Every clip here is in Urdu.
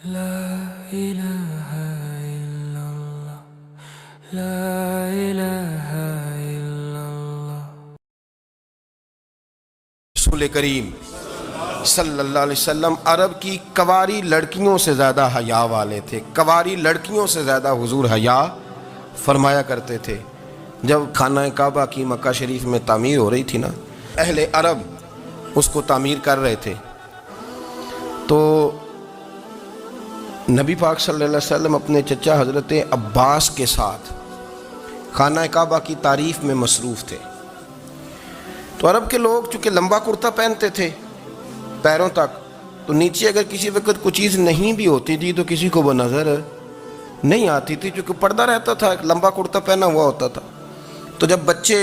لا إله إلا الله لا إله إلا الله۔ رسول کریم صلی اللہ علیہ وسلم عرب کی کواری لڑکیوں سے زیادہ حیا والے تھے، کواری لڑکیوں سے زیادہ حضور حیا فرمایا کرتے تھے۔ جب خانہ کعبہ کی مکہ شریف میں تعمیر ہو رہی تھی نا، اہل عرب اس کو تعمیر کر رہے تھے، تو نبی پاک صلی اللہ علیہ وسلم اپنے چچا حضرت عباس کے ساتھ خانہ کعبہ کی تعریف میں مصروف تھے۔ تو عرب کے لوگ چونکہ لمبا کرتا پہنتے تھے پیروں تک، تو نیچے اگر کسی وقت کوئی چیز نہیں بھی ہوتی تھی تو کسی کو وہ نظر نہیں آتی تھی، چونکہ پردہ رہتا تھا، ایک لمبا کرتا پہنا ہوا ہوتا تھا۔ تو جب بچے،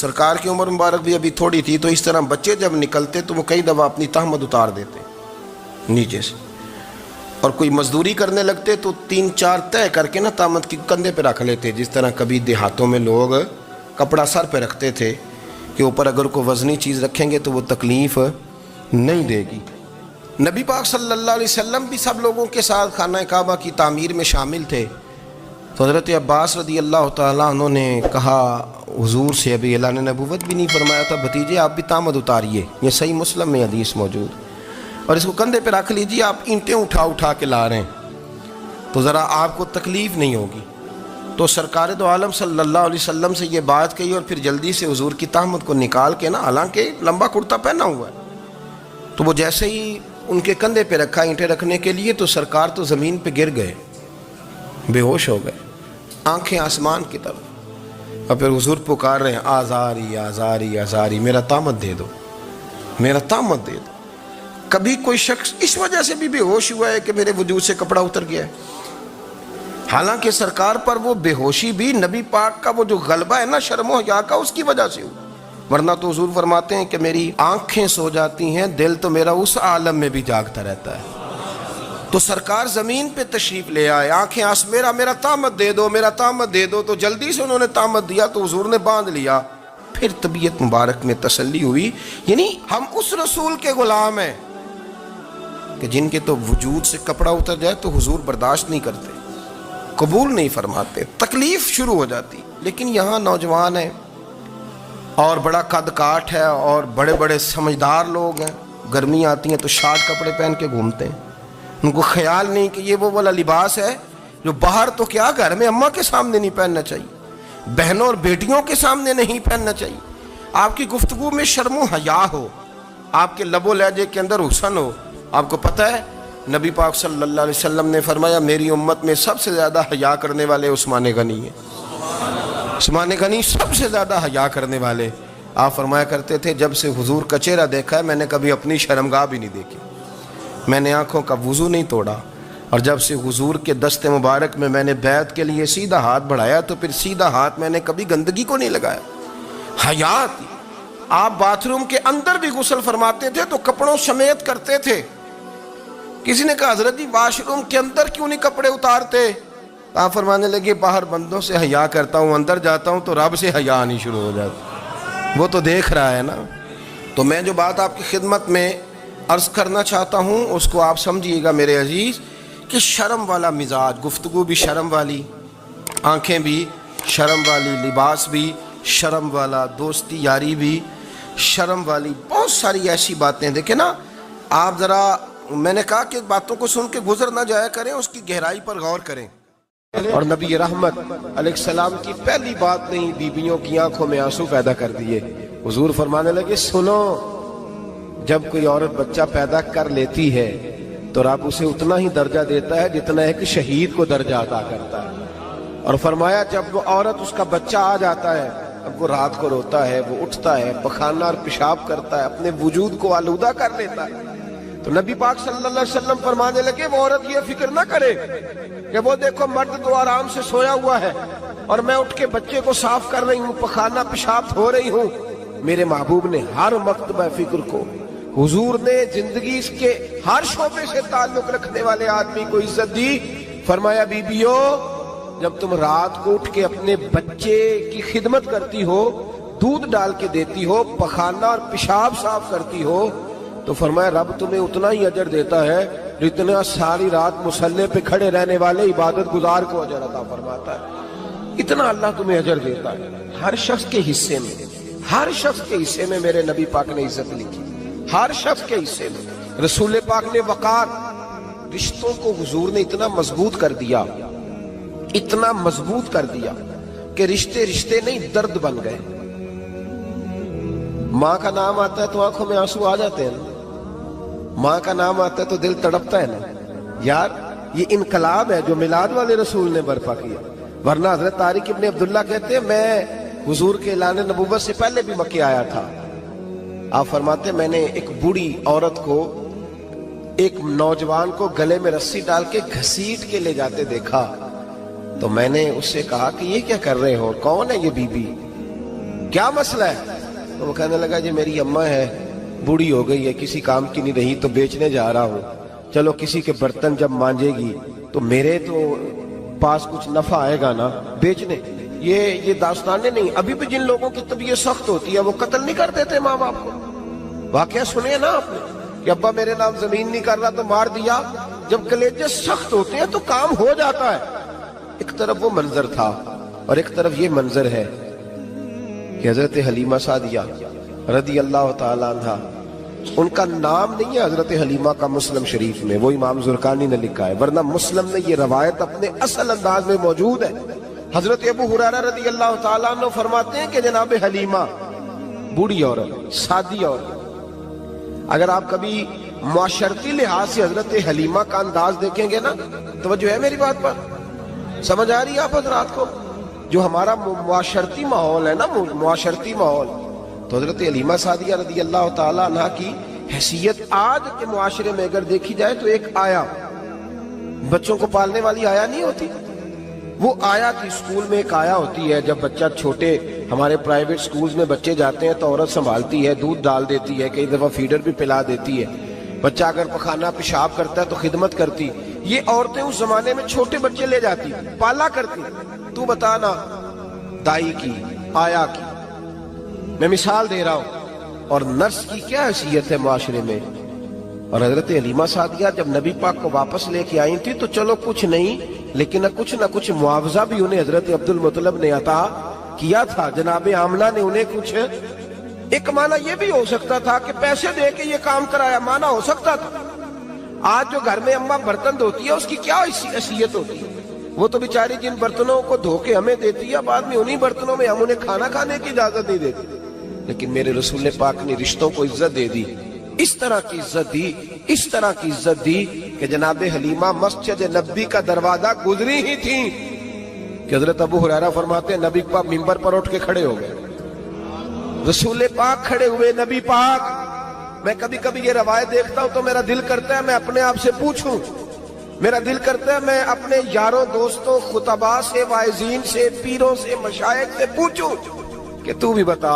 سرکار کی عمر مبارک بھی ابھی تھوڑی تھی، تو اس طرح بچے جب نکلتے تو وہ کئی دفعہ اپنی تہمد اتار دیتے نیچے سے، اور کوئی مزدوری کرنے لگتے تو 3-4 طے کر کے نا تہمد کی کندھے پہ رکھ لیتے، جس طرح کبھی دیہاتوں میں لوگ کپڑا سر پہ رکھتے تھے کہ اوپر اگر کوئی وزنی چیز رکھیں گے تو وہ تکلیف نہیں دے گی۔ نبی پاک صلی اللہ علیہ وسلم بھی سب لوگوں کے ساتھ خانہ کعبہ کی تعمیر میں شامل تھے۔ تو حضرت عباس رضی اللہ تعالیٰ عنہ نے کہا حضور سے، ابھی اعلان نبوت بھی نہیں فرمایا تھا، بھتیجے آپ بھی تہمد اتاریے، یہ صحیح مسلم میں حدیث موجود، اور اس کو کندھے پہ رکھ لیجیے، آپ اینٹیں اٹھا اٹھا کے لا رہے ہیں تو ذرا آپ کو تکلیف نہیں ہوگی۔ تو سرکار دو عالم صلی اللہ علیہ وسلم سے یہ بات کہی، اور پھر جلدی سے حضور کی تہمد کو نکال کے نا، حالانکہ لمبا کرتا پہنا ہوا ہے، تو وہ جیسے ہی ان کے کندھے پہ رکھا اینٹیں رکھنے کے لیے، تو سرکار تو زمین پہ گر گئے، بے ہوش ہو گئے، آنکھیں آسمان کی طرف، اور پھر حضور پکار رہے ہیں آزاری آزاری آزاری، میرا تہمد دے دو، میرا تہمد دے دو۔ کبھی کوئی شخص اس وجہ سے بھی بے ہوش ہوا ہے کہ میرے وجود سے کپڑا اتر گیا ہے؟ حالانکہ سرکار پر وہ بے ہوشی بھی نبی پاک کا وہ جو غلبہ ہے نا شرم و حیا کا، اس کی وجہ سے ہوا، ورنہ تو حضور فرماتے ہیں کہ میری آنکھیں سو جاتی ہیں، دل تو میرا اس عالم میں بھی جاگتا رہتا ہے۔ تو سرکار زمین پہ تشریف لے آئے، آنکھیں میرا تہمد دے دو، میرا تہمد دے دو، تو جلدی سے انہوں نے تہمد دیا، تو حضور نے باندھ لیا۔ پھر طبیعت مبارک میں تسلی ہوئی، یعنی ہم اس رسول کے غلام ہیں کہ جن کے تو وجود سے کپڑا اتر جائے تو حضور برداشت نہیں کرتے، قبول نہیں فرماتے، تکلیف شروع ہو جاتی۔ لیکن یہاں نوجوان ہیں اور بڑا قد کاٹ ہے اور بڑے بڑے سمجھدار لوگ ہیں، گرمی آتی ہیں تو شارٹ کپڑے پہن کے گھومتے ہیں، ان کو خیال نہیں کہ یہ وہ والا لباس ہے جو باہر تو کیا گھر میں اماں کے سامنے نہیں پہننا چاہیے، بہنوں اور بیٹیوں کے سامنے نہیں پہننا چاہیے۔ آپ کی گفتگو میں شرم و حیا ہو، آپ کے لب و لہجے کے اندر حسن ہو۔ آپ کو پتہ ہے نبی پاک صلی اللہ علیہ وسلم نے فرمایا میری امت میں سب سے زیادہ حیا کرنے والے عثمان غنی ہیں، عثمان غنی سب سے زیادہ حیا کرنے والے۔ آپ فرمایا کرتے تھے جب سے حضور کا چہرہ دیکھا ہے میں نے کبھی اپنی شرمگاہ بھی نہیں دیکھی، میں نے آنکھوں کا وضو نہیں توڑا، اور جب سے حضور کے دست مبارک میں نے بیعت کے لیے سیدھا ہاتھ بڑھایا تو پھر سیدھا ہاتھ میں نے کبھی گندگی کو نہیں لگایا۔ حیات، آپ باتھ روم کے اندر بھی غسل فرماتے تھے تو کپڑوں سمیت کرتے تھے۔ کسی نے کہا حضرت جی واش روم کے اندر کیوں نہیں کپڑے اتارتے؟ آپ فرمانے لگے باہر بندوں سے حیا کرتا ہوں، اندر جاتا ہوں تو رب سے حیا آنی شروع ہو جاتی، وہ تو دیکھ رہا ہے نا۔ تو میں جو بات آپ کی خدمت میں عرض کرنا چاہتا ہوں اس کو آپ سمجھیے گا میرے عزیز، کہ شرم والا مزاج، گفتگو بھی شرم والی، آنکھیں بھی شرم والی، لباس بھی شرم والا، دوستی یاری بھی شرم والی، بہت ساری ایسی باتیں۔ دیکھیں نا آپ ذرا، میں نے کہا کہ باتوں کو سن کے گزر نہ جایا کریں، اس کی گہرائی پر غور کریں۔ اور نبی رحمت علیہ السلام کی پہلی بات نہیں بیویوں کی آنکھوں میں آنسو پیدا کر دیے۔ حضور فرمانے لگے سنو، جب کوئی عورت بچہ پیدا کر لیتی ہے تو رب اسے اتنا ہی درجہ دیتا ہے جتنا ایک شہید کو درجہ عطا کرتا ہے، اور فرمایا جب وہ عورت اس کا بچہ آ جاتا ہے، اب وہ رات کو روتا ہے، وہ اٹھتا ہے، پخانہ اور پیشاب کرتا ہے، اپنے وجود کو آلودہ کر لیتا ہے، تو نبی پاک صلی اللہ علیہ وسلم فرمانے لگے وہ عورت یہ فکر نہ کرے کہ وہ دیکھو مرد تو آرام سے سویا ہوا ہے اور میں اٹھ کے بچے کو صاف کر رہی ہوں، پخانہ پیشاب دھو رہی ہوں۔ میرے محبوب نے ہر مرتبہ فکر کو، حضور نے زندگی کے ہر شعبے سے تعلق رکھنے والے آدمی کو عزت دی۔ فرمایا بیبیو جب تم رات کو اٹھ کے اپنے بچے کی خدمت کرتی ہو، دودھ ڈال کے دیتی ہو، پخانہ اور پیشاب صاف کرتی ہو، تو فرمایا رب تمہیں اتنا ہی اجر دیتا ہے جو اتنا ساری رات مصلی پہ کھڑے رہنے والے عبادت گزار کو اجر عطا فرماتا ہے، اتنا اللہ تمہیں اجر دیتا ہے۔ ہر شخص کے حصے میں، ہر شخص کے حصے میں میرے نبی پاک نے عزت لکھی، ہر شخص کے حصے میں۔ رسول پاک نے وقار، رشتوں کو حضور نے اتنا مضبوط کر دیا، اتنا مضبوط کر دیا کہ رشتے رشتے نہیں درد بن گئے۔ ماں کا نام آتا ہے تو آنکھوں میں آنسو آ جاتے ہیں نا، ماں کا نام آتا ہے تو دل تڑپتا ہے نا۔ یار یہ انقلاب ہے جو میلاد والے رسول نے برپا کیا، ورنہ حضرت طارق ابن عبداللہ کہتے ہیں میں حضور کے اعلان نبوت سے پہلے بھی مکے آیا تھا۔ آپ فرماتے ہیں میں نے ایک بوڑھی عورت کو، ایک نوجوان کو گلے میں رسی ڈال کے گھسیٹ کے لے جاتے دیکھا، تو میں نے اس سے کہا کہ یہ کیا کر رہے ہو، کون ہے یہ بی بی، کیا مسئلہ ہے؟ تو وہ کہنے لگا جی میری اماں ہے، بوڑھی ہو گئی ہے، کسی کام کی نہیں رہی تو بیچنے جا رہا ہوں، چلو کسی کے برتن جب مانجے گی تو میرے تو پاس کچھ نفع آئے گا نا بیچنے۔ یہ داستانیں نہیں، ابھی بھی جن لوگوں کی طبیعت سخت ہوتی ہے وہ قتل نہیں کر دیتے ماں باپ کو۔ واقعہ سنے نا آپ نے کہ ابا میرے نام زمین نہیں کر رہا تو مار دیا۔ جب کلیجے سخت ہوتے ہیں تو کام ہو جاتا ہے۔ ایک طرف وہ منظر تھا اور ایک طرف یہ منظر ہے کہ حضرت حلیمہ سعدیہ رضی اللہ تعالی عنہ، ان کا نام نہیں ہے حضرت حلیمہ کا مسلم شریف میں، وہ امام زرقانی نے لکھا ہے، ورنہ مسلم میں یہ روایت اپنے اصل انداز میں موجود ہے۔ حضرت ابو ہریرہ رضی اللہ تعالیٰ عنہ فرماتے ہیں کہ جناب حلیمہ بوڑھی عورت، سادی عورت، اگر آپ کبھی معاشرتی لحاظ سے حضرت حلیمہ کا انداز دیکھیں گے نا، توجہ ہے میری بات پر، سمجھ آ رہی ہے آپ حضرات کو؟ جو ہمارا معاشرتی ماحول ہے نا، معاشرتی ماحول، تو حضرت حلیمہ سعدیہ رضی اللہ تعالیٰ عنہ کی حیثیت آج کے معاشرے میں اگر دیکھی جائے تو ایک آیا، بچوں کو پالنے والی آیا نہیں ہوتی، وہ آیا تھی۔ اسکول میں ایک آیا ہوتی ہے، جب بچہ چھوٹے ہمارے پرائیویٹ سکولز میں بچے جاتے ہیں تو عورت سنبھالتی ہے، دودھ ڈال دیتی ہے، کئی دفعہ فیڈر بھی پلا دیتی ہے، بچہ اگر پخانہ پیشاب کرتا ہے تو خدمت کرتی۔ یہ عورتیں اس زمانے میں چھوٹے بچے لے جاتی، پالا کرتی۔ تو بتانا دائی کی، آیا کی، میں مثال دے رہا ہوں، اور نرس کی کیا حیثیت ہے معاشرے میں۔ اور حضرت حلیمہ سعدیہ جب نبی پاک کو واپس لے کے آئی تھی تو چلو کچھ نہیں، لیکن نہ کچھ معاوضہ بھی انہیں حضرت عبد المطلب نے عطا کیا تھا۔ جناب آمنہ نے انہیں کچھ، ایک معنی یہ بھی ہو سکتا تھا کہ پیسے دے کے یہ کام کرایا، معنی ہو سکتا تھا۔ آج جو گھر میں اماں برتن دھوتی ہے اس کی کیا حیثیت ہوتی ہے؟ وہ تو بیچاری جن برتنوں کو دھو کے ہمیں دیتی ہے، بعد میں انہی برتنوں میں ہم انہیں کھانا کھانے کی اجازت نہیں دیتی۔ لیکن میرے رسول پاک نے رشتوں کو عزت دے دی، اس طرح کی عزت دی، اس طرح کی عزت دی کہ جناب حلیمہ مسجد نبی کا دروازہ گزری ہی تھی کہ حضرت ابو ہریرہ فرماتے ہیں نبی پاک منبر پر اٹھ کے کھڑے ہو گئے، رسول پاک کھڑے ہوئے، نبی پاک۔ میں کبھی کبھی یہ روایت دیکھتا ہوں تو میرا دل کرتا ہے میں اپنے آپ سے پوچھوں، میرا دل کرتا ہے میں اپنے یاروں دوستوں خطباء سے، واعظین سے، پیروں سے، مشائخ سے پوچھوں کہ تو بھی بتا،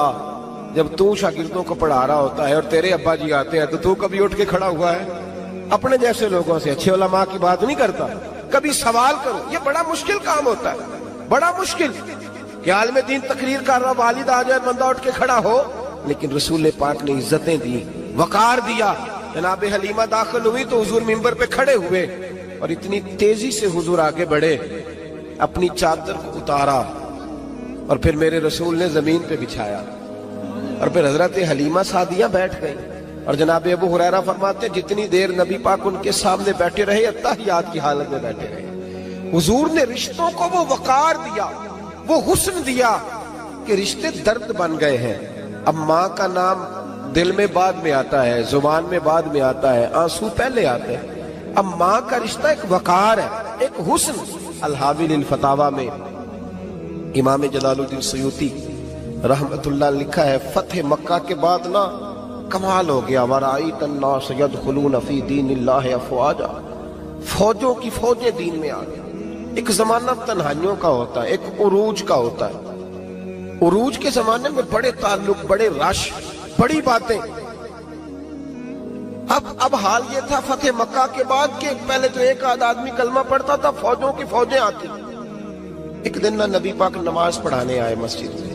جب تو شاگردوں کو پڑھا رہا ہوتا ہے اور تیرے ابا جی آتے ہیں تو کبھی اٹھ کے کھڑا ہوا ہے؟ اپنے جیسے لوگوں سے، اچھے علماء کی بات نہیں کرتا، کبھی سوال کرو۔ یہ بڑا مشکل کام ہوتا ہے، بڑا مشکل کہ عالم دین تقریر کر رہا، والد آ جائے، بندہ اٹھ کے کھڑا ہو۔ لیکن رسول پاک نے عزتیں دی، وقار دیا۔ جناب حلیمہ داخل ہوئی تو حضور منبر پہ کھڑے ہوئے اور اتنی تیزی سے حضور آگے بڑھے، اپنی چادر کو اتارا اور پھر میرے رسول نے زمین پہ بچھایا، اور پھر حضرت حلیمہ سعدیہ بیٹھ گئی۔ اور جناب ابو ہریرہ فرماتے جتنی دیر نبی پاک ان کے سامنے بیٹھے رہے، اتحیات کی حالت میں بیٹھے رہے۔ حضور نے رشتوں کو وہ وقار دیا، وہ حسن دیا کہ رشتے درد بن گئے ہیں۔ اب ماں کا نام دل میں بعد میں آتا ہے، زبان میں بعد میں آتا ہے، آنسو پہلے آتے ہیں۔ اب ماں کا رشتہ ایک وقار ہے، ایک حسن۔ الحاوی للفتاوی میں امام جلال الدین سیوطی رحمت اللہ لکھا ہے، فتح مکہ کے بعد نا کمال ہو گیا، وَرَأَيْتَ النَّاسَ يَدْخُلُونَ فِي دِينِ اللَّهِ أَفْوَاجًا، فوجوں کی فوجیں دین میں آ گئی۔ ایک زمانہ تنہائیوں کا ہوتا ہے، ایک عروج کا ہوتا ہے۔ عروج کے زمانے میں بڑے تعلق، بڑے رش، بڑی باتیں۔ اب حال یہ تھا فتح مکہ کے بعد کہ پہلے تو ایک آدھ آدمی کلمہ پڑھتا تھا، فوجوں کی فوجیں آتی۔ ایک دن نہ نبی پاک نماز پڑھانے آئے مسجد میں،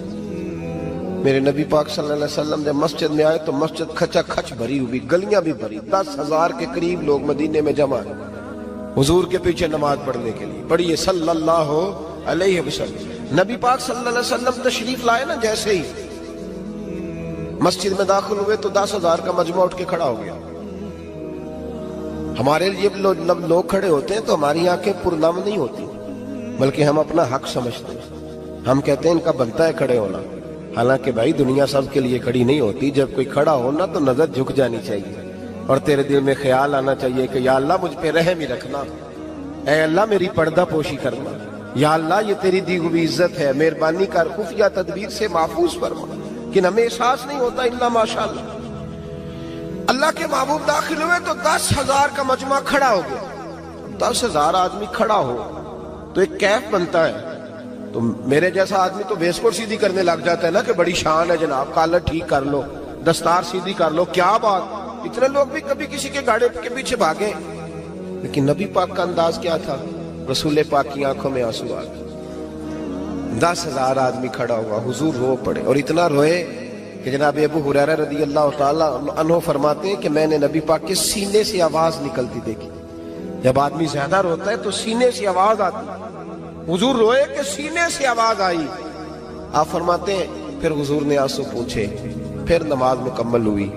میرے نبی پاک صلی اللہ علیہ وسلم جب مسجد میں آئے تو مسجد کھچا کھچ بھری ہوئی، گلیاں بھی بھری، 10,000 کے قریب لوگ مدینے میں جمع ہیں حضور کے پیچھے نماز پڑھنے کے لیے۔ پڑھیے صلی اللہ علیہ وسلم۔ نبی پاک صلی اللہ علیہ وسلم تشریف لائے نا، جیسے ہی مسجد میں داخل ہوئے تو 10,000 کا مجمع اٹھ کے کھڑا ہو گیا۔ ہمارے لیے لوگ کھڑے ہوتے ہیں تو ہماری آنکھیں پرنم نہیں ہوتی، بلکہ ہم اپنا حق سمجھتے ہیں، ہم کہتے ہیں ان کا بنتا ہے کھڑے ہونا۔ حالانکہ بھائی دنیا سب کے لیے کھڑی نہیں ہوتی، جب کوئی کھڑا ہونا تو نظر جھک جانی چاہیے اور تیرے دل میں خیال آنا چاہیے کہ یا اللہ مجھ پہ رحم ہی رکھنا، اے اللہ میری پردہ پوشی کرنا، یا اللہ یہ تیری دی ہوئی عزت ہے، مہربانی کر خفیہ تدبیر سے محفوظ فرما، کہ ہمیں احساس نہیں ہوتا الا ماشاءاللہ۔ اللہ کے محبوب داخل ہوئے تو 10,000 کا مجمع کھڑا ہو گیا۔ 10,000 آدمی کھڑا ہو تو ایک کیف بنتا ہے، تو میرے جیسا آدمی تو ویس کوٹ سیدھی کرنے لگ جاتا ہے نا کہ بڑی شان ہے جناب، کالر ٹھیک کر لو، دستار سیدھی کر لو، کیا بات۔ اتنے لوگ بھی کبھی کسی کے گاڑے کے پیچھے بھاگے، لیکن نبی پاک کا انداز کیا تھا؟ رسول پاک کی آنکھوں میں آنسو آ گئے۔ 10,000 آدمی کھڑا ہوا، حضور رو پڑے، اور اتنا روئے کہ جناب ابو ہریرہ رضی اللہ تعالیٰ عنہ فرماتے ہیں کہ میں نے نبی پاک کے سینے سے آواز نکلتی دیکھی۔ جب آدمی زیادہ روتا ہے تو سینے سے آواز آتی، حضور روئے کہ سینے سے آواز آئی۔ آپ فرماتے ہیں پھر حضور نے آنسو پوچھے، پھر نماز مکمل ہوئی۔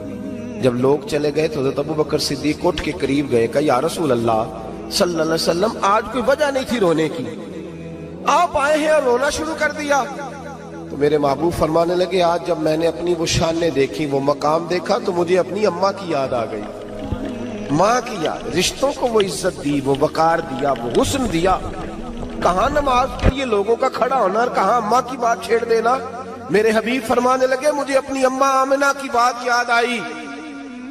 جب لوگ چلے گئے تو حضرت ابو بکر صدیق اٹھ کے قریب گئے، کہا یا رسول اللہ صلی اللہ علیہ وسلم آج کوئی وجہ نہیں تھی رونے کی، آپ آئے ہیں اور رونا شروع کر دیا۔ تو میرے محبوب فرمانے لگے آج جب میں نے اپنی وہ شانیں دیکھی، وہ مقام دیکھا، تو مجھے اپنی اماں کی یاد آ گئی، ماں کی یاد، رشتوں کو وہ عزت دی، وہ وقار دیا، وہ حسن دیا۔ کہاں نماز کے لیے لوگوں کا کھڑا ہونا اور کہاں اماں کی بات چھیڑ دینا۔ میرے حبیب فرمانے لگے مجھے اپنی اماں آمنہ کی بات یاد آئی۔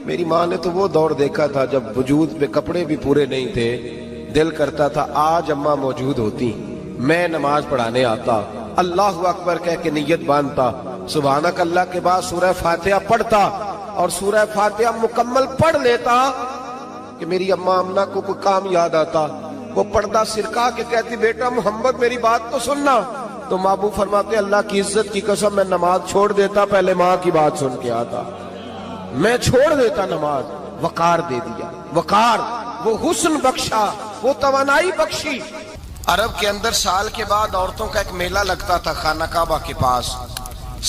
میری ماں نے تو وہ دور دیکھا تھا جب وجود پہ کپڑے بھی پورے نہیں تھے، دل کرتا تھا آج اماں موجود ہوتی، میں نماز پڑھانے آتا، اللہ اکبر کہہ کے نیت باندھتا، سبحانک اللہ کے بعد سورہ فاتحہ پڑھتا اور سورہ فاتحہ مکمل پڑھ لیتا کہ میری اماں آمنہ کو کوئی کام یاد آتا، وہ پردہ سرکا کے کہتی بیٹا محمد میری بات تو سننا، تو محبوب فرماتے اللہ کی عزت کی قسم میں نماز چھوڑ دیتا، پہلے ماں کی بات سن کے آتا، میں چھوڑ دیتا نماز۔ وقار دے دیا، وقار، وہ حسن بخشا، وہ توانائی بخشی۔ عرب کے اندر سال کے بعد عورتوں کا ایک میلہ لگتا تھا خانہ کعبہ کے پاس،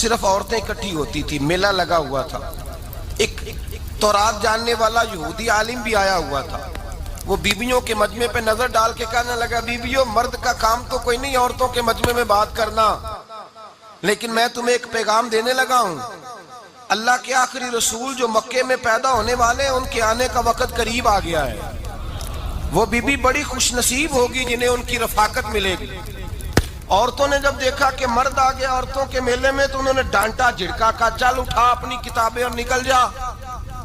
صرف عورتیں اکٹھی ہوتی تھی، میلہ لگا ہوا تھا۔ ایک تورات جاننے والا یہودی عالم بھی آیا ہوا تھا، وہ بیویوں کے مجمع پہ نظر ڈال کے کہنے لگا بیویوں مرد کا کام تو کوئی نہیں عورتوں کے مجمع میں بات کرنا، لیکن میں تمہیں ایک پیغام دینے لگا ہوں، اللہ کے آخری رسول جو مکے میں پیدا ہونے والے ہیں ان کے آنے کا وقت قریب آ گیا ہے، وہ بیوی بڑی خوش نصیب ہوگی جنہیں ان کی رفاقت ملے گی۔ عورتوں نے جب دیکھا کہ مرد آ گیا عورتوں کے میلے میں تو انہوں نے ڈانٹا جھڑکا، کہا چل اٹھا اپنی کتابیں اور نکل جا۔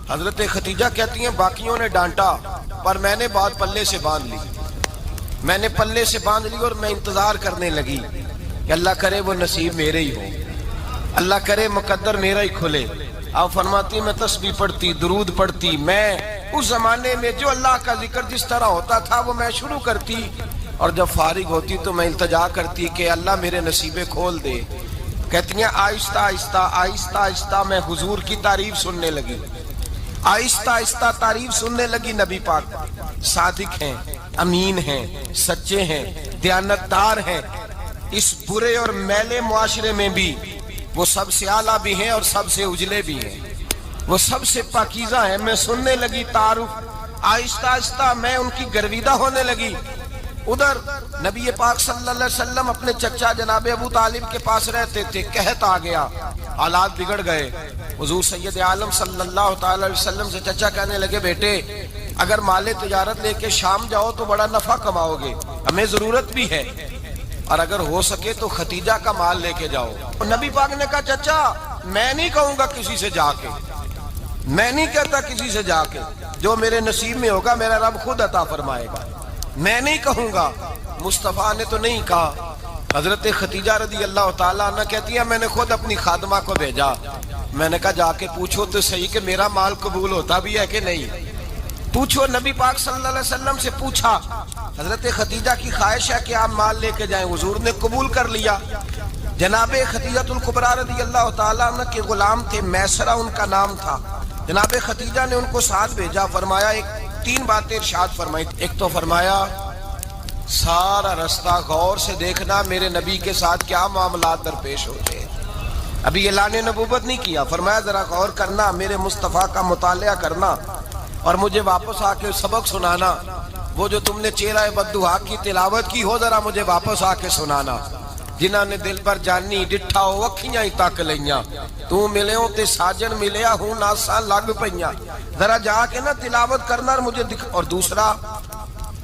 حضرت خدیجہ کہتی ہیں باقیوں نے ڈانٹا پر میں نے بات پلے سے باندھ لی، میں نے پلے سے باندھ لی اور میں انتظار کرنے لگی کہ اللہ کرے وہ نصیب میرے ہی ہو، اللہ کرے مقدر میرا ہی کھلے۔ آپ فرماتی میں تسبیح پڑھتی، درود پڑھتی، میں اس زمانے میں جو اللہ کا ذکر جس طرح ہوتا تھا وہ میں شروع کرتی، اور جب فارغ ہوتی تو میں التجا کرتی کہ اللہ میرے نصیبے کھول دے۔ کہتی ہیں آہستہ آہستہ آہستہ آہستہ میں حضور کی تعریف سننے لگی، آہستہ آہستہ تعریف سننے لگی نبی پاک، صادق ہیں، امین ہیں، سچے ہیں، دیانتدار ہیں، اس برے اور میلے معاشرے میں بھی وہ سب سے اعلیٰ بھی ہیں اور سب سے اجلے بھی ہیں، وہ سب سے پاکیزہ ہیں۔ میں سننے لگی تعارف، آہستہ آہستہ میں ان کی گرویدہ ہونے لگی۔ ادھر نبی پاک صلی اللہ علیہ وسلم اپنے چچا جناب ابو طالب کے پاس رہتے تھے، قحط آ گیا، حالات بگڑ گئے۔ حضور سید عالم صلی اللہ تعالی علیہ وسلم سے چچا کہنے لگے بیٹے اگر مال تجارت لے کے شام جاؤ تو بڑا نفع کماؤ گے، ہمیں ضرورت بھی ہے، اور اگر ہو سکے تو ختیجہ کا مال لے کے جاؤ۔ نبی پاک نے کہا چچا میں نہیں کہوں گا کسی سے جا کے، میں نہیں کہتا کسی سے جا کے، جو میرے نصیب میں ہوگا میرا رب خود عطا فرمائے گا، میں نہیں کہوں گا۔ مصطفیٰ نے تو نہیں کہا۔ حضرت ختیجہ رضی اللہ تعالیٰ عنہ کہتی ہے میں نے خود اپنی خادمہ کو بھیجا، میں نے کہا جا کے پوچھو تو صحیح کہ میرا مال قبول ہوتا بھی ہے کہ نہیں، پوچھو۔ نبی پاک صلی اللہ علیہ وسلم سے پوچھا، حضرت ختیجہ کی خواہش ہے کہ آپ مال لے کے جائیں، حضور نے قبول کر لیا۔ جناب خدیجہ الکبریٰ رضی اللہ تعالیٰ عنہ کے غلام تھے، میسرہ ان کا نام تھا۔ جناب خدیجہ نے ان کو ساتھ بھیجا، فرمایا تین باتیں ارشاد فرمائی۔ ایک تو فرمایا سارا رستہ غور سے دیکھنا میرے نبی کے ساتھ کیا معاملات درپیش ہوتے ہیں۔ ابھی اعلان نبوت نہیں کیا، فرمایا ذرا غور کرنا، میرے مصطفیٰ کا مطالعہ کرنا اور مجھے واپس آ کے سبق سنانا۔ وہ جو تم نے چہرہ بددعا کی تلاوت کی ہو، ذرا مجھے واپس آ کے سنانا۔ جنہاں نے دل پر جانی ڈٹھا ہو اکھیاں ہی تک لئیاں، تو ملے ہوں تے ساجن ملیا ہوں ناساں لگ پئیاں، ذرا جا کے نا تلاوت کرنا اور مجھے دکھ۔ اور دوسرا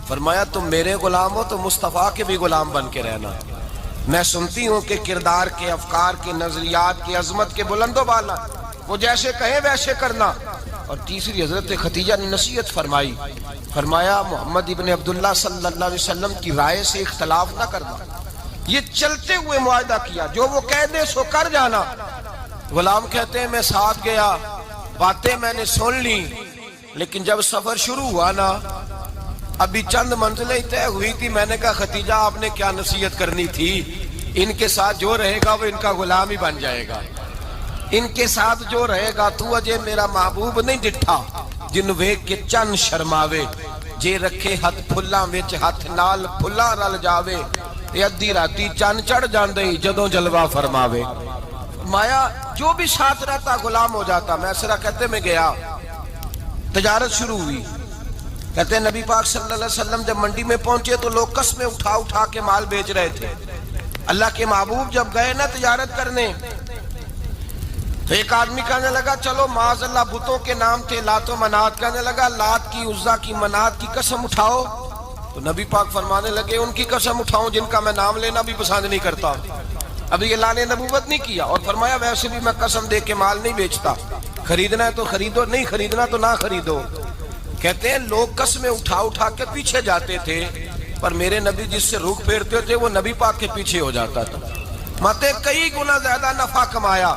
فرمایا تم میرے غلام ہو تو مصطفیٰ کے بھی غلام بن کے رہنا۔ میں سنتی ہوں کہ کردار کے، افکار کے، نظریات کے، عظمت کے بلند و بالا، وہ جیسے کہیں ویسے کرنا۔ اور تیسری حضرت خدیجہ نے نصیحت فرمائی، فرمایا محمد ابن عبداللہ صلی اللہ علیہ وسلم کی رائے سے اختلاف نہ کرنا۔ یہ چلتے ہوئے معاہدہ کیا، جو وہ کہہ دے سو کر جانا۔ غلام کہتے ہیں میں ساتھ گیا، باتیں میں نے سن لی، لیکن جب سفر شروع ہوا نا، ابھی چند منزلیں طے ہوئی تھی، میں نے کہا خدیجہ آپ نے کیا نصیحت کرنی تھی، ان کے ساتھ جو رہے گا وہ ان کا غلام ہی بن جائے گا، ان کے ساتھ جو رہے گا۔ تو اجے میرا محبوب نہیں ڈٹھا جن ویکھ کے چن شرماوے، جے رکھے ہاتھ پھلاں وچ ہاتھ نال پھلاں رل جاوے، ادھی راتی چن چڑھ جاندے جدوں جلوہ فرماوے۔ فرمایا جو بھی ساتھ رہتا غلام ہو جاتا۔ میسرہ کہتے میں گیا، تجارت شروع ہوئی۔ کہتے ہیں نبی پاک صلی اللہ علیہ وسلم جب منڈی میں پہنچے تو لوگ قسمیں اٹھا اٹھا کے مال بیچ رہے تھے۔ اللہ کے محبوب جب گئے نا تجارت کرنے تو ایک آدمی کہنے لگا چلو معاذ اللہ بتوں کے نام تھے لات و منات، کہنے لگا لات کی، عزا کی، منات کی قسم اٹھاؤ۔ تو نبی پاک فرمانے لگے ان کی قسم اٹھاؤں جن کا میں نام لینا بھی پسند نہیں کرتا۔ ابھی اعلان نبوت نہیں کیا، اور فرمایا ویسے بھی میں قسم دے کے مال نہیں بیچتا، خریدنا ہے تو خریدو، نہیں خریدنا تو نہ خریدو۔ کہتے ہیں لوگ قسمیں اٹھا اٹھا کے پیچھے جاتے تھے، پر میرے نبی جس سے رخ پھیرتے تھے وہ نبی پاک کے پیچھے ہو جاتا تھا۔ ماتے کئی گنا زیادہ نفع کمایا۔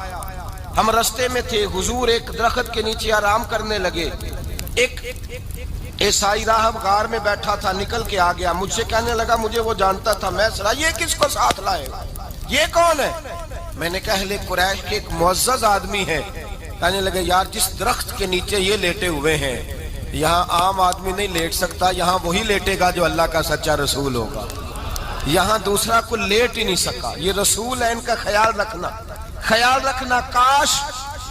ہم رستے میں تھے، حضور ایک درخت کے نیچے آرام کرنے لگے، ایک عیسائی راہب غار میں بیٹھا تھا، نکل کے آ گیا، مجھ سے کہنے لگا مجھے وہ جانتا تھا۔ میں سرا یہ کس کو ساتھ لائے، یہ کون ہے؟ میں نے کہا اہل قریش کے ایک معزز آدمی ہے۔ کہنے لگے یار جس درخت کے نیچے یہ لیٹے ہوئے ہیں یہاں عام آدمی نہیں لیٹ سکتا، یہاں وہی لیٹے گا جو اللہ کا سچا رسول ہوگا، یہاں دوسرا کوئی لیٹ ہی نہیں سکا، یہ رسول ہے، ان کا خیال رکھنا، خیال رکھنا۔ کاش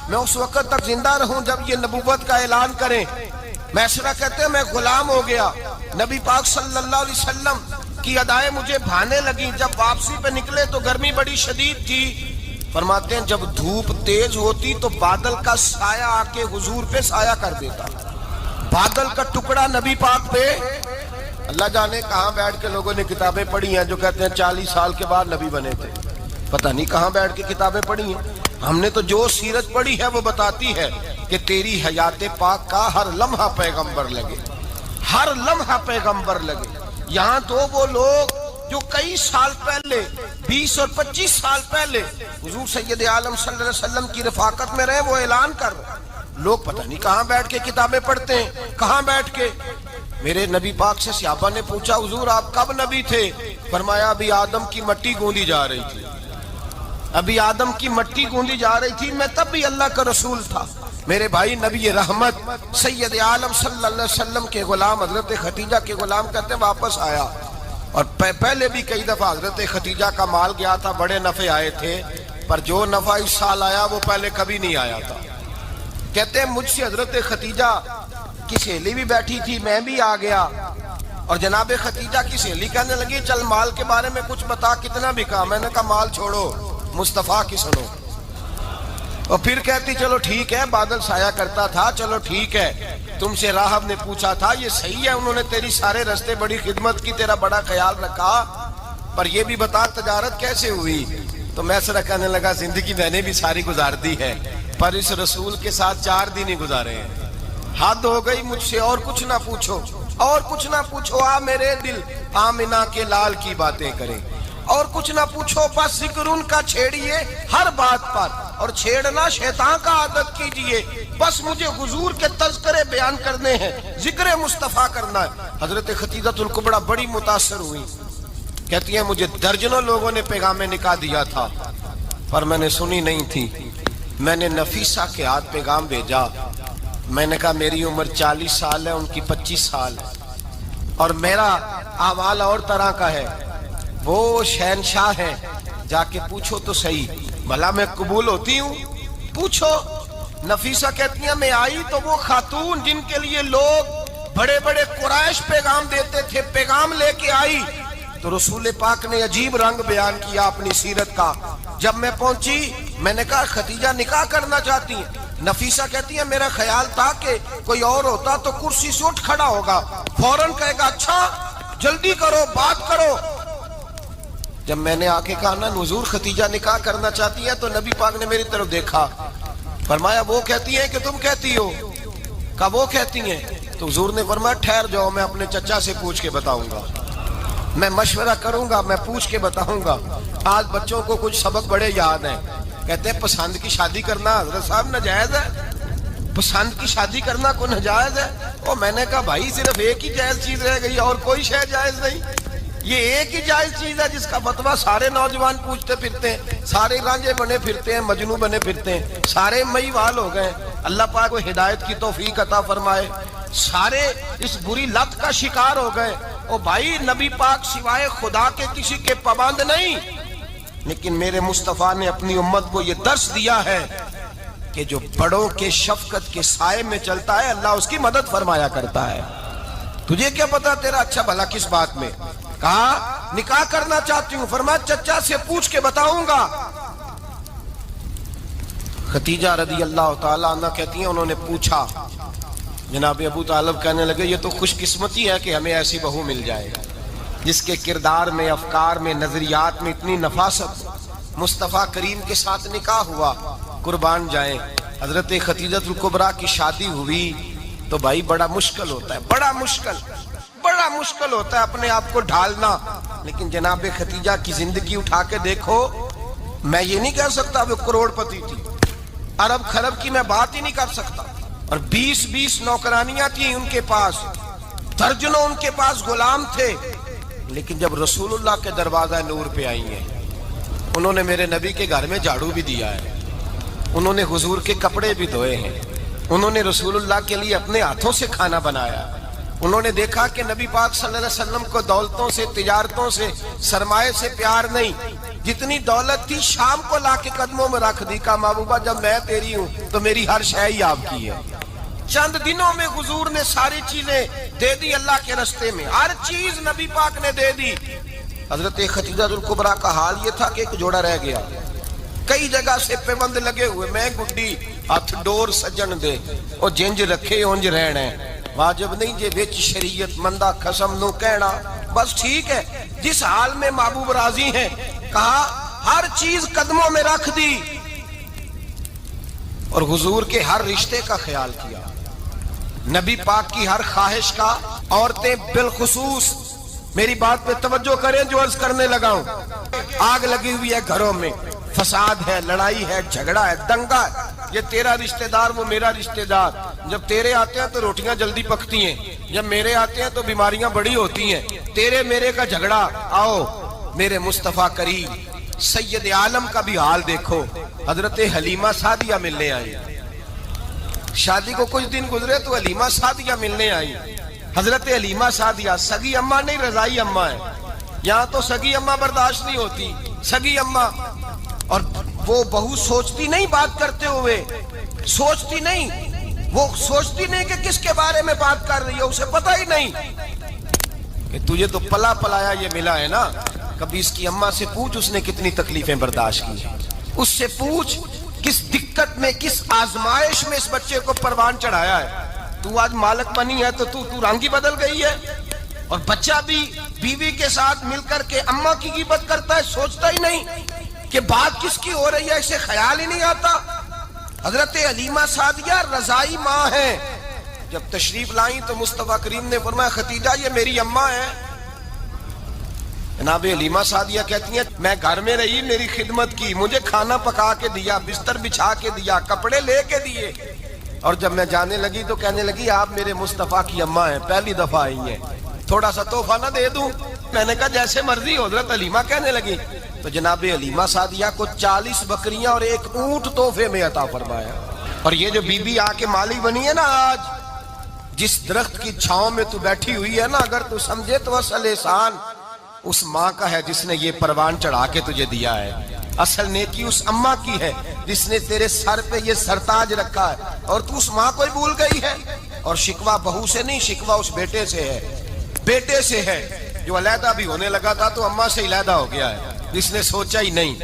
میں اس وقت تک زندہ رہوں جب یہ نبوت کا اعلان کریں۔ میسرہ کہتے ہیں میں غلام ہو گیا، نبی پاک صلی اللہ علیہ وسلم کی ادائیں مجھے بھانے لگی۔ جب واپسی پہ نکلے تو گرمی بڑی شدید تھی۔ فرماتے ہیں جب دھوپ تیز ہوتی تو بادل کا سایہ آ کے حضور پہ سایہ کر دیتا، بادل کا ٹکڑا نبی پاک پہ۔ اللہ جانے کہاں بیٹھ کے لوگوں نے کتابیں پڑھی ہیں جو کہتے ہیں 40 سال کے بعد نبی بنے تھے، پتہ نہیں کہاں بیٹھ کے کتابیں پڑھی ہیں۔ ہم نے تو جو سیرت پڑھی ہے وہ بتاتی ہے کہ تیری حیات پاک کا ہر لمحہ پیغمبر لگے، ہر لمحہ پیغمبر لگے۔ یہاں تو وہ لوگ جو کئی سال پہلے 20 اور 25 سال پہلے حضور سید عالم صلی اللہ علیہ وسلم کی رفاقت میں رہے، وہ اعلان کر رہے، لوگ پتہ نہیں کہاں بیٹھ کے کتابیں پڑھتے ہیں، کہاں بیٹھ کے۔ میرے نبی پاک سے صحابہ نے پوچھا حضور آپ کب نبی تھے؟ فرمایا ابھی آدم کی مٹی گوندی جا رہی تھی، ابھی آدم کی مٹی گوندی جا رہی تھی، میں تب بھی اللہ کا رسول تھا۔ میرے بھائی نبی رحمت سید عالم صلی اللہ علیہ وسلم کے غلام حضرت خدیجہ کے غلام کہتے واپس آیا، اور پہلے بھی کئی دفعہ حضرت خدیجہ کا مال گیا تھا، بڑے نفع آئے تھے، پر جو نفع اس سال آیا وہ پہلے کبھی نہیں آیا تھا۔ کہتے ہیں مجھ سے حضرت خدیجہ کی سہیلی بھی بیٹھی تھی، میں بھی آ گیا، اور جناب خدیجہ کی سہیلی کہنے لگی چل مال کے بارے میں کچھ بتا، کتنا بکا؟ میں نے کہا مال چھوڑو، مصطفیٰ کی سنو۔ اور پھر کہتی چلو ٹھیک ہے، بادل سایہ کرتا تھا، چلو ٹھیک ہے، تم سے راہب نے پوچھا تھا یہ صحیح ہے، انہوں نے تیری سارے رستے بڑی خدمت کی، تیرا بڑا خیال رکھا، پر یہ بھی بتا تجارت کیسے ہوئی؟ تو میں سرا کہنے لگا زندگی میں نے بھی ساری گزار دی ہے، پر اس رسول کے ساتھ 4 دن ہی گزارے ہیں، حد ہو گئی مجھ سے، اور کچھ نہ پوچھو، اور کچھ نہ پوچھو، آ میرے دل آمنہ کے لال کی باتیں کریں، اور کچھ نہ پوچھو، بس ذکر ان کا چھیڑیے ہر بات پر، اور چھیڑنا شیطان کا عادت کیجئے، بس مجھے حضور کے تذکرے بیان کرنے ہیں، ذکر مصطفیٰ کرنا ہے۔ حضرت خدیجہ الکبریٰ بڑی متاثر ہوئی، کہتی ہیں مجھے درجنوں لوگوں نے پیغام نکاح دیا تھا، پر میں نے سنی نہیں تھی. میں نے نفیسہ کے ہاتھ پیغام بھیجا. میں نے کہا میری عمر 40 سال ہے, ان کی 25 سال ہے, اور میرا اعمال اور طرح کا ہے. وہ شہنشاہ ہیں, جا کے پوچھو تو صحیح, بھلا میں قبول ہوتی ہوں؟ پوچھو. نفیسہ کہتی ہیں میں آئی تو وہ خاتون جن کے لیے لوگ بڑے بڑے قریش پیغام دیتے تھے, پیغام لے کے آئی. تو رسول پاک نے عجیب رنگ بیان کیا اپنی سیرت کا. جب میں پہنچی میں نے کہا ختیجہ نکاح کرنا چاہتی ہیں؟ نفیسہ کہتی ہے میرا خیال تھا کہ کوئی اور ہوتا تو کرسی سے اٹھ کھڑا ہوگا, فوراً کہے گا اچھا جلدی کرو بات کرو. جب میں نے آ کے کہا نا حضور ختیجہ نکاح کرنا چاہتی ہے, تو نبی پاک نے میری طرف دیکھا, فرمایا وہ کہتی ہیں کہ تم کہتی ہو؟ کہا وہ کہتی ہیں. تو حضور نے فرمایا ٹھہر جاؤ, میں اپنے چچا سے پوچھ کے بتاؤں گا, میں مشورہ کروں گا, میں پوچھ کے بتاؤں گا. آج بچوں کو کچھ سبق بڑے یاد ہیں. کہتے ہیں پسند کی شادی کرنا حضرت صاحب ناجائز ہے, پسند کی شادی کرنا کو ناجائز ہے. اور میں نے کہا بھائی صرف ایک ہی جائز چیز رہ گئی, اور کوئی شے جائز نہیں. یہ ایک ہی جائز چیز ہے جس کا فتویٰ سارے نوجوان پوچھتے پھرتے ہیں, سارے رانجے بنے پھرتے ہیں, مجنوں بنے پھرتے ہیں, سارے مئی وال ہو گئے. اللہ پاک کو ہدایت کی توفیق عطا فرمائے. سارے اس بری لت کا شکار ہو گئے. او بھائی نبی پاک سوائے خدا کے کسی کے پابند نہیں, لیکن میرے مصطفیٰ نے اپنی امت کو یہ درس دیا ہے کہ جو بڑوں کے شفقت کے سائے میں چلتا ہے اللہ اس کی مدد فرمایا کرتا ہے. تجھے کیا پتا تیرا اچھا بھلا کس بات میں؟ کہا نکاح کرنا چاہتی ہوں. فرمایا چچا سے پوچھ کے بتاؤں گا. ختیجہ رضی اللہ تعالیٰ عنہ کہتی ہیں انہوں نے پوچھا. جناب ابو طالب کہنے لگے یہ تو خوش قسمتی ہے کہ ہمیں ایسی بہو مل جائے جس کے کردار میں, افکار میں, نظریات میں اتنی نفاست. مصطفیٰ کریم کے ساتھ نکاح ہوا, قربان جائیں. حضرت خدیجہ الکبریٰ کی شادی ہوئی تو بھائی بڑا مشکل ہوتا ہے, بڑا مشکل ہوتا ہے اپنے آپ کو ڈھالنا. لیکن جناب خدیجہ کی زندگی اٹھا کے دیکھو, میں یہ نہیں کہہ سکتا وہ کروڑ پتی تھی, ارب خرب کی میں بات ہی نہیں کر سکتا. اور 20 نوکرانیاں تھیں ان کے پاس, درجنوں ان کے پاس غلام تھے. لیکن جب رسول اللہ کے دروازہ نور پہ آئی ہیں, انہوں نے میرے نبی کے گھر میں جھاڑو بھی دیا ہے, انہوں نے حضور کے کپڑے بھی دھوئے ہیں, انہوں نے رسول اللہ کے لیے اپنے ہاتھوں سے کھانا بنایا. انہوں نے دیکھا کہ نبی پاک صلی اللہ علیہ وسلم کو دولتوں سے, تجارتوں سے, سرمایے سے پیار نہیں. جتنی دولت تھی شام کو لا کے قدموں میں رکھ دی. کہا محبوبہ جب میں تیری ہوں تو میری ہر شے ہی آپ کی ہے. چند دنوں میں حضور نے ساری چیزیں دے دی اللہ کے رستے میں, ہر چیز نبی پاک نے دے دی. حضرت خدیجہ الکبریٰ کا حال یہ تھا کہ ایک جوڑا رہ گیا, کئی جگہ سے پیوند لگے ہوئے, میں گڈی ہاتھ ڈور سجن دے او جنج رکھے اونج رہنا, واجب نہیں جے وچ شریعت مندہ قسم نو کہنا. بس ٹھیک ہے, جس حال میں محبوب راضی ہیں. کہا ہر چیز قدموں میں رکھ دی اور حضور کے ہر رشتے کا خیال کیا, نبی پاک کی ہر خواہش کا. عورتیں بالخصوص میری بات پہ توجہ کریں جو عرض کرنے لگا ہوں. آگ لگی ہوئی ہے گھروں میں, فساد ہے, لڑائی ہے, جھگڑا ہے, دنگا ہے. یہ تیرا رشتہ دار وہ میرا رشتہ دار. جب تیرے آتے ہیں تو روٹیاں جلدی پکتی ہیں, جب میرے آتے ہیں تو بیماریاں بڑی ہوتی ہیں. تیرے میرے کا جھگڑا. آؤ میرے مصطفیٰ کریم سید عالم کا بھی حال دیکھو. حضرت حلیمہ سعدیہ ملنے آئی, شادی کو کچھ دن گزرے تو حلیمہ سعدیہ ملنے آئی. حضرت حلیمہ سعدیہ سگی اماں نہیں, رضائی اماں ہے. یہاں تو سگی اماں برداشت نہیں ہوتی, سگی اماں. اور وہ بہو سوچتی نہیں بات کرتے ہوئے, سوچتی نہیں, وہ سوچتی نہیں کہ کس کے بارے میں بات کر رہی ہے, اسے پتہ ہی نہیں کہ تجھے تو پلا پلایا یہ ملا ہے نا. کبھی اس کی اماں سے پوچھ اس نے کتنی تکلیفیں برداشت کی, اس سے پوچھ کس دقت میں, کس آزمائش میں اس بچے کو پروان چڑھایا ہے. تو آج مالک بنی ہے تو رنگ ہی بدل گئی ہے. اور بچہ بھی بیوی کے ساتھ مل کر کے اماں کی غیبت کرتا ہے, سوچتا ہی نہیں کہ بات کس کی ہو رہی ہے, اسے خیال ہی نہیں آتا. حضرت حلیمہ سعدیہ رضائی ماں ہیں. جب تشریف لائیں تو مصطفیٰ کریم نے فرمایا خدیجہ یہ میری اماں ہے. جناب حلیمہ سعدیہ کہتی ہیں میں گھر میں رہی, میری خدمت کی, مجھے کھانا پکا کے دیا, بستر بچھا کے دیا, کپڑے لے کے دیے. اور جب میں جانے لگی تو کہنے لگی آپ میرے مصطفیٰ کی اماں ہیں, پہلی دفعہ آئی ہیں, تھوڑا سا تحفہ نہ دے دوں. میں نے کہا جیسے مرضی ہو۔ حضرت حلیمہ کہنے لگی تو جناب حلیمہ سعدیہ کو 40 بکریاں اور 1 اونٹ تحفے میں عطا فرمایا۔ اور یہ جو بی بی آ کے مالی بنی ہے نا آج، جس درخت کی چھاؤں میں تو بیٹھی ہوئی ہے نا، اگر تو سمجھے تو اصل احسان اس ماں کا ہے جس نے یہ پروان چڑھا کے تجھے دیا ہے۔ اصل نیکی اس اماں کی ہے جس نے تیرے سر پہ یہ سرتاج رکھا ہے، اور تو اس ماں کو ہی بھول گئی ہے۔ اور شکوہ بہو سے نہیں، شکوہ اس بیٹے سے ہے، بیٹے سے ہے جو علیحدہ بھی ہونے لگا تھا تو اماں سے علیحدہ ہو گیا ہے، جس نے سوچا ہی نہیں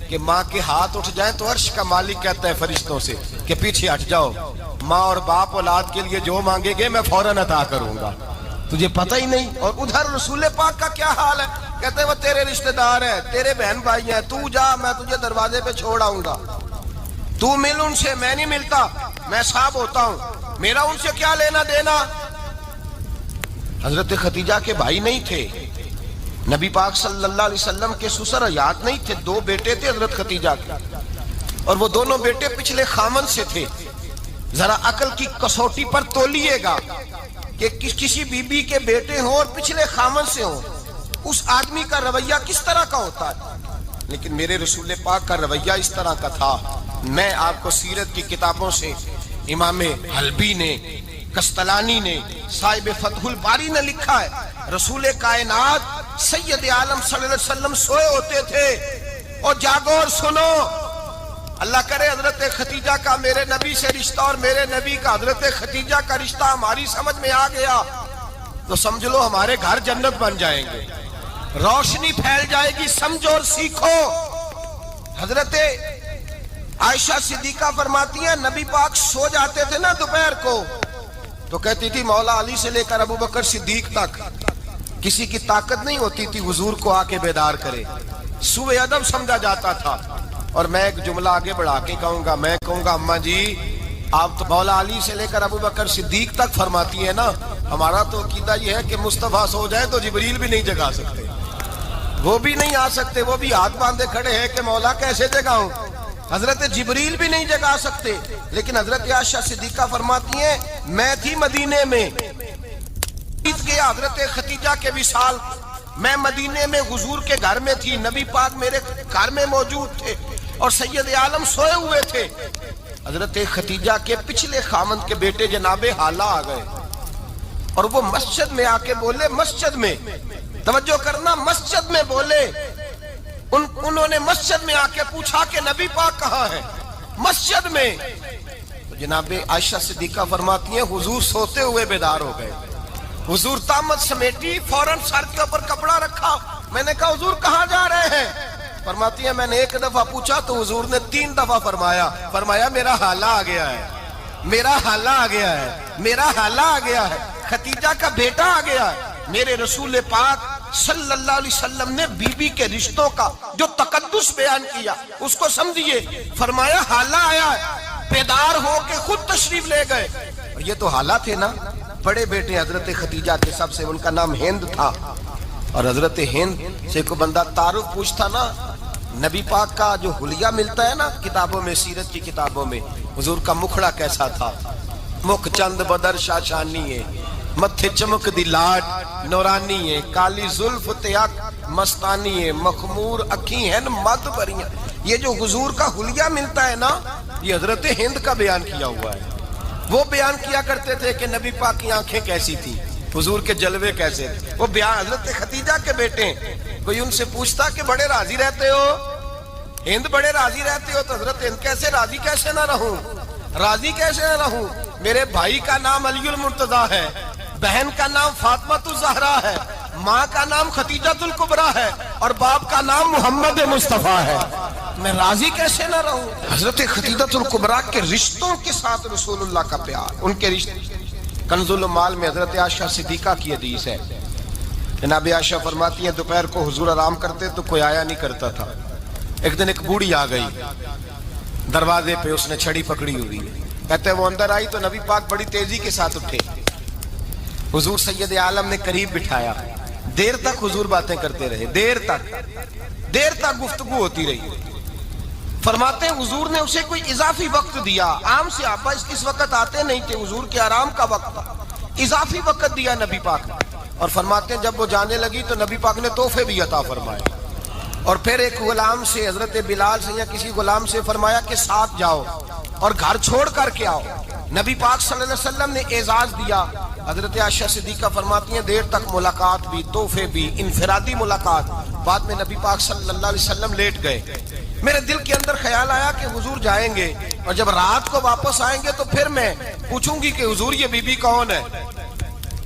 کہ ماں کے ہاتھ اٹھ جائیں تو عرش کا مالک کہتا ہے فرشتوں سے کہ پیچھے ہٹ جاؤ، ماں اور باپ اولاد کے لیے جو مانگے گے میں فوراً عطا کروں گا، تجھے پتہ ہی نہیں۔ اور ادھر رسول پاک کا کیا حال ہے، کہتے ہیں وہ تیرے رشتہ دار ہیں، تیرے بہن بھائی ہیں، تو جا، میں تجھے دروازے پہ چھوڑ آؤں گا، تو مل ان سے، میں نہیں ملتا، میں صاحب ہوتا ہوں، میرا ان سے کیا لینا دینا۔ حضرت خدیجہ کے بھائی نہیں تھے، نبی پاک صلی اللہ علیہ وسلم کے سسر حیات نہیں تھے، 2 بیٹے تھے حضرت خدیجہ کے، اور وہ دونوں بیٹے پچھلے خامن سے تھے۔ ذرا عقل کی کسوٹی پر تولیے گا کہ کسی بی بی کے بیٹے ہوں اور پچھلے خامن سے ہوں، اس آدمی کا رویہ کس طرح کا ہوتا ہے۔ لیکن میرے رسول پاک کا رویہ اس طرح کا تھا۔ میں آپ کو سیرت کی کتابوں سے امام حلبی نے، کستلانی نے، صاحب فتح الباری نے لکھا ہے، رسول کائنات سید عالم صلی اللہ علیہ وسلم سوئے ہوتے تھے اور جاگو اور سنو، اللہ کرے حضرت خدیجہ کا میرے نبی سے رشتہ اور میرے نبی کا حضرت خدیجہ کا رشتہ ہماری سمجھ میں آ گیا تو سمجھ لو ہمارے گھر جنت بن جائیں گے، روشنی پھیل جائے گی، سمجھو اور سیکھو۔ حضرت عائشہ صدیقہ فرماتی ہیں نبی پاک سو جاتے تھے نا دوپہر کو تو کہتی تھی مولا علی سے لے کر ابو بکر صدیق تک کسی کی طاقت نہیں ہوتی تھی حضور کو آ کے بیدار کرے، سوء ادب سمجھا جاتا تھا۔ اور میں ایک جملہ آگے بڑھا کے کہوں گا، میں کہوں گا اماں جی آپ تو مولا علی سے لے کر ابو بکر صدیق تک فرماتی ہیں نا، ہمارا تو عقیدہ یہ ہے کہ مصطفیٰ سو جائے تو جبریل بھی نہیں جگا سکتے، وہ بھی نہیں آ سکتے، وہ بھی ہاتھ باندھے کھڑے ہیں کہ مولا کیسے جگاؤں، حضرت جبریل بھی نہیں جگا سکتے۔ لیکن حضرت عائشہ صدیقہ فرماتی ہیں میں تھی مدینے میں، حضرت خدیجہ کے وصال، میں مدینے میں حضور کے گھر میں تھی، نبی پاک میرے گھر میں موجود تھے اور سید عالم سوئے ہوئے تھے۔ حضرت خدیجہ کے پچھلے خامند کے بیٹے جناب حالہ آ گئے اور وہ مسجد میں آ کے بولے، مسجد میں توجہ کرنا، مسجد میں بولے، انہوں نے مسجد میں آ کے پوچھا کہ نبی پاک کہاں ہے، مسجد میں۔ تو جناب عائشہ صدیقہ فرماتی ہیں حضور سوتے ہوئے بیدار ہو گئے، حضور طامت سمیٹی، فوراً سر کے اوپر کپڑا رکھا، میں نے کہا حضور کہاں جا رہے ہیں، فرماتی ہے میں نے 1 دفعہ پوچھا تو حضور نے 3 دفعہ فرمایا میرا حالہ آ گیا ہے، میرا حالہ آ گیا ہے، میرا حالہ آ گیا ہے، خدیجہ کا بیٹا آ گیا ہے۔ میرے رسول پاک صلی اللہ علیہ وسلم نے بی بی کے رشتوں کا جو تقدس بیان کیا اس کو سمجھیے، فرمایا حالہ آیا ہے، بیدار ہو کے خود تشریف لے گئے۔ اور یہ تو حالہ تھے نا، بڑے بیٹے حضرت خدیجہ کے سب سے، ان کا نام ہند تھا، اور حضرت ہند سے کوئی بندہ تعارف پوچھتا نا، نبی پاک کا جو حلیہ ملتا ہے نا کتابوں میں، سیرت کی کتابوں میں، حضور کا مکھڑا کیسا تھا، مکھ چند بدر شاشانی ہے، متھے چمک دی لاٹ نورانی ہے، کالی زلف تیاک مستانی ہے، مخمور اکھی ہیں مد بریاں۔ یہ جو حضور کا حلیہ ملتا ہے نا، یہ حضرت ہند کا بیان کیا ہوا ہے۔ وہ بیان کیا کرتے تھے کہ نبی پاک کی آنکھیں کیسی تھی، حضور کے جلوے کیسے تھے، وہ بیان حضرت خدیجہ کے بیٹے ہیں۔ کوئی ان سے پوچھتا کہ بڑے راضی رہتے ہو ہند، بڑے راضی رہتے ہو، تو حضرت ہند کیسے راضی کیسے نہ رہوں، راضی کیسے نہ رہوں، میرے بھائی کا نام علی المرتضیٰ ہے، بہن کا نام فاطمہ الزہرا ہے، ماں کا نام خدیجہ الکبریٰ ہے اور باپ کا نام محمد مصطفیٰ ہے، میں راضی کیسے نہ رہوں۔ حضرت خدیجہ الکبریٰ کے رشتوں کے ساتھ رسول اللہ کا پیار، ان کے رشتے۔ کنز المال میں حضرت عائشہ صدیقہ کی حدیث ہے، جناب عائشہ فرماتی ہیں دوپہر کو حضور آرام کرتے تو کوئی آیا نہیں کرتا تھا۔ ایک دن ایک بوڑھی آ گئی دروازے پہ، اس نے چھڑی پکڑی ہوئی، کہتے وہ اندر آئی تو نبی پاک بڑی تیزی کے ساتھ اٹھے، حضور سید عالم نے قریب بٹھایا، دیر تک حضور باتیں کرتے رہے، دیر تک گفتگو ہوتی رہی۔ فرماتے ہیں حضور نے اسے کوئی اضافی وقت دیا، عام صحابہ اس وقت آتے نہیں تھے، حضور کے آرام کا وقت تھا، اضافی وقت دیا نبی پاک نے۔ اور فرماتے ہیں جب وہ جانے لگی تو نبی پاک نے تحفے بھی عطا فرمائے، اور پھر ایک غلام سے، حضرت بلال سے یا کسی غلام سے فرمایا کہ ساتھ جاؤ اور گھر چھوڑ کر کے آؤ۔ نبی پاک صلی اللہ علیہ وسلم نے اعزاز دیا۔ حضرت عائشہ صدیقہ فرماتی ہیں دیر تک ملاقات بھی، تحفے بھی، انفرادی ملاقات۔ بعد میں نبی پاک صلی اللہ علیہ وسلم لیٹ گئے۔ میرے دل کے اندر خیال آیا کہ حضور جائیں گے اور جب رات کو واپس آئیں گے تو پھر میں پوچھوں گی کہ حضور یہ بی بی کون ہے،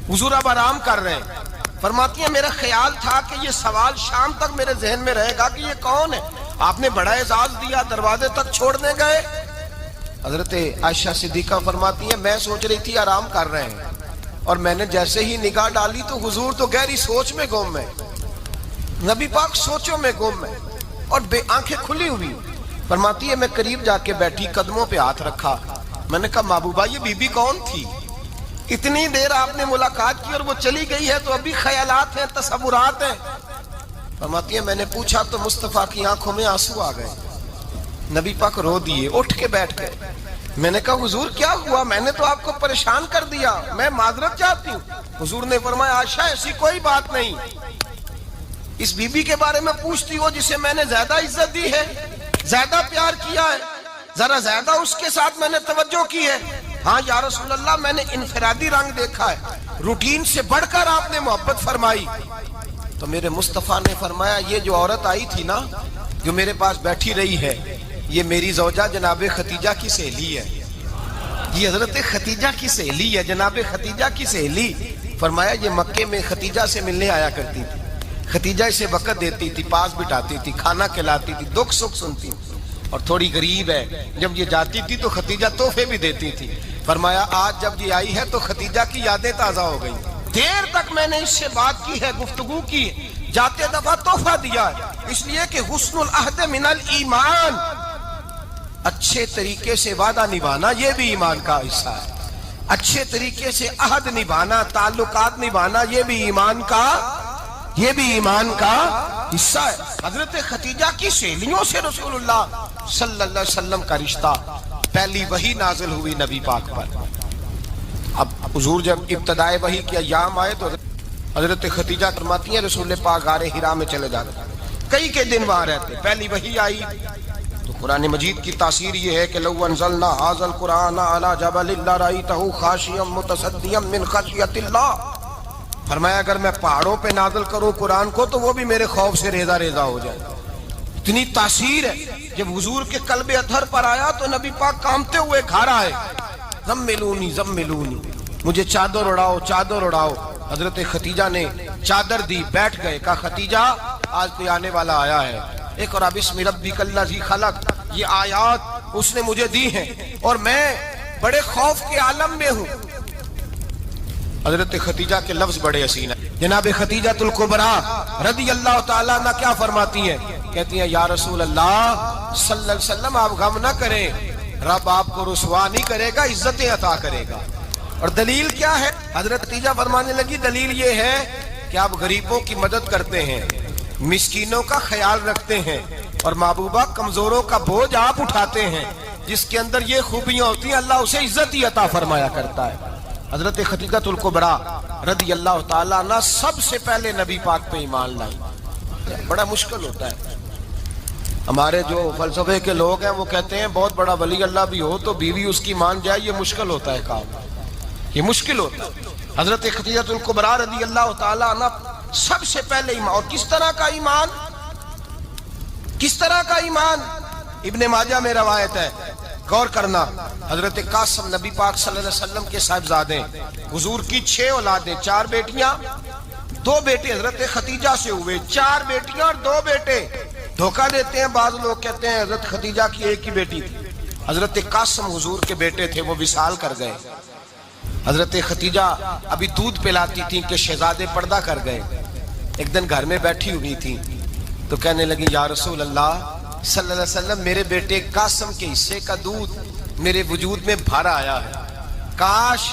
حضور اب آرام کر رہے ہیں۔ فرماتی ہیں میرا خیال تھا کہ یہ سوال شام تک میرے ذہن میں رہے گا کہ یہ کون ہے، آپ نے بڑا اعزاز دیا، دروازے تک چھوڑنے گئے۔ حضرت عائشہ صدیقہ فرماتی ہیں میں سوچ رہی تھی آرام کر رہے ہیں، اور میں نے جیسے ہی نگاہ ڈالی تو حضور تو گہری سوچ میں گم ہے، نبی پاک سوچوں میں گم ہے اور بے آنکھیں کھلی ہوئی۔ فرماتی ہے میں قریب جا کے بیٹھی، قدموں پہ ہاتھ رکھا، میں نے کہا محبوبہ یہ بی بی کون تھی؟ اتنی دیر آپ نے ملاقات کی اور وہ چلی گئی ہے تو ابھی خیالات ہیں، تصورات ہیں۔ فرماتی ہے میں نے پوچھا تو مصطفیٰ کی آنکھوں میں آنسو آ گئے، نبی پاک رو دیے، اٹھ کے بیٹھ گئے۔ میں نے کہا حضور کیا ہوا؟ میں نے تو آپ کو پریشان کر دیا، میں معذرت چاہتی ہوں۔ حضور نے فرمایا عائشہ ایسی کوئی بات نہیں، اس بی بی کے بارے میں پوچھتی ہو جسے میں نے زیادہ عزت دی ہے، زیادہ پیار کیا ہے، ذرا زیادہ اس کے ساتھ میں نے توجہ کی ہے۔ ہاں یا رسول اللہ میں نے انفرادی رنگ دیکھا ہے، روٹین سے بڑھ کر آپ نے محبت فرمائی۔ تو میرے مصطفیٰ نے فرمایا یہ جو عورت آئی تھی نا، جو میرے پاس بیٹھی رہی ہے، یہ میری زوجہ جناب ختیجہ کی سہیلی ہے، یہ حضرت ختیجہ کی سہیلی ہے، جناب ختیجہ کی سہیلی۔ فرمایا یہ مکے میں ختیجہ سے ملنے آیا کرتی تھی، ختیجہ اسے وقت دیتی تھی، پاس بٹھاتی تھی، کھانا کھلاتی تھی، دکھ سکھ سنتی تھی، اور تھوڑی غریب ہے، جب یہ جاتی تھی تو ختیجہ تحفے بھی دیتی تھی۔ فرمایا آج جب یہ آئی ہے تو ختیجہ کی یادیں تازہ ہو گئی، دیر تک میں نے اس سے بات کی ہے، گفتگو کی، جاتے دفعہ تحفہ دیا ہے، اس لیے کہ حسن العہد من الایمان، اچھے طریقے سے وعدہ نبھانا یہ بھی ایمان کا حصہ ہے، اچھے طریقے سے عہد نبھانا، تعلقات نبھانا یہ بھی ایمان کا حصہ ہے۔ حضرت ختیجہ کی سہیلیوں سے رسول اللہ صلی اللہ علیہ وسلم کا رشتہ، پہلی وحی نازل ہوئی نبی پاک پر۔ اب حضور جب ابتدائے وحی کے ایام آئے تو حضرت ختیجہ فرماتی ہیں رسول پاک غار حرا میں چلے جاتے، کئی کے دن وہاں رہتے، پہلی وحی آئی تو قرآن مجید کی تاثیر یہ ہے کہ لو انزلنا ھذا القرآن علی جبل لرأیتہ خاشعا متصدعا من خشیۃ اللہ، فرمایا اگر میں پہاڑوں پہ نازل کروں قرآن کو تو وہ بھی میرے خوف سے ریزہ ریزہ ہو جائے، اتنی تاثیر ہے۔ جب حضور کے قلب اطہر پر آیا تو نبی پاک کامتے ہوئے گھر آئے، زملونی زملونی، مجھے چادر اڑاؤ چادر اڑاؤ۔ حضرت ختیجہ نے چادر دی، بیٹھ گئے، کہا ختیجہ آج کوئی آنے والا آیا ہے، ایک اور بسم ربک الذی خلق، یہ آیات اس نے مجھے دی ہیں اور میں بڑے خوف کے عالم میں ہوں۔ حضرت ختیجہ کے لفظ بڑے حسین ہیں۔ جناب ختیجۃ الکبریٰ رضی اللہ تعالیٰ عنہ کیا فرماتی ہیں؟ کہتی ہیں یا رسول اللہ صلی اللہ علیہ وسلم آپ غم نہ کریں، رب آپ کو رسوا نہیں کرے گا، عزتیں عطا کرے گا۔ اور دلیل کیا ہے؟ حضرت ختیجہ فرمانے لگی دلیل یہ ہے کہ آپ غریبوں کی مدد کرتے ہیں، مسکینوں کا خیال رکھتے ہیں، اور محبوبہ کمزوروں کا بوجھ آپ اٹھاتے ہیں، جس کے اندر یہ خوبیاں ہوتی ہیں اللہ اسے عزت ہی عطا فرمایا کرتا ہے۔ حضرت ختیجۃ الکبریٰ رضی اللہ تعالیٰ عنہ سب سے پہلے نبی پاک پہ ایمان لائی۔ بڑا مشکل ہوتا ہے، ہمارے جو فلسفے کے لوگ ہیں وہ کہتے ہیں بہت بڑا ولی اللہ بھی ہو تو بیوی اس کی مان جائے، یہ مشکل ہوتا ہے کام، یہ مشکل ہوتا ہے۔ حضرت ختیجۃ الکبریٰ رضی اللہ تعالیٰ عنہ سب سے پہلے ایمان، اور کس طرح کا ایمان؟ کس طرح کا ایمان؟ ابن ماجہ میں روایت ہے، غور کرنا، حضرت قاسم نبی پاک صلی اللہ علیہ وسلم کے صاحبزادے، حضور کی 6 اولادیں، 4 بیٹیاں 2 بیٹے حضرت ختیجہ سے ہوئے، 4 بیٹیاں اور 2 بیٹے۔ دھوکہ دیتے ہیں بعض لوگ، کہتے ہیں حضرت ختیجہ کی ایک ہی بیٹی تھی، حضرت قاسم حضور کے بیٹے تھے، وہ وصال کر گئے۔ حضرت ختیجہ ابھی دودھ پلاتی تھیں کہ شہزادے پردہ کر گئے۔ ایک دن گھر میں بیٹھی ہوئی تھی تو کہنے لگی یا رسول اللہ صلی اللہ علیہ وسلم میرے بیٹے قاسم کے حصے کا دودھ میرے وجود میں بھر آیا ہے، کاش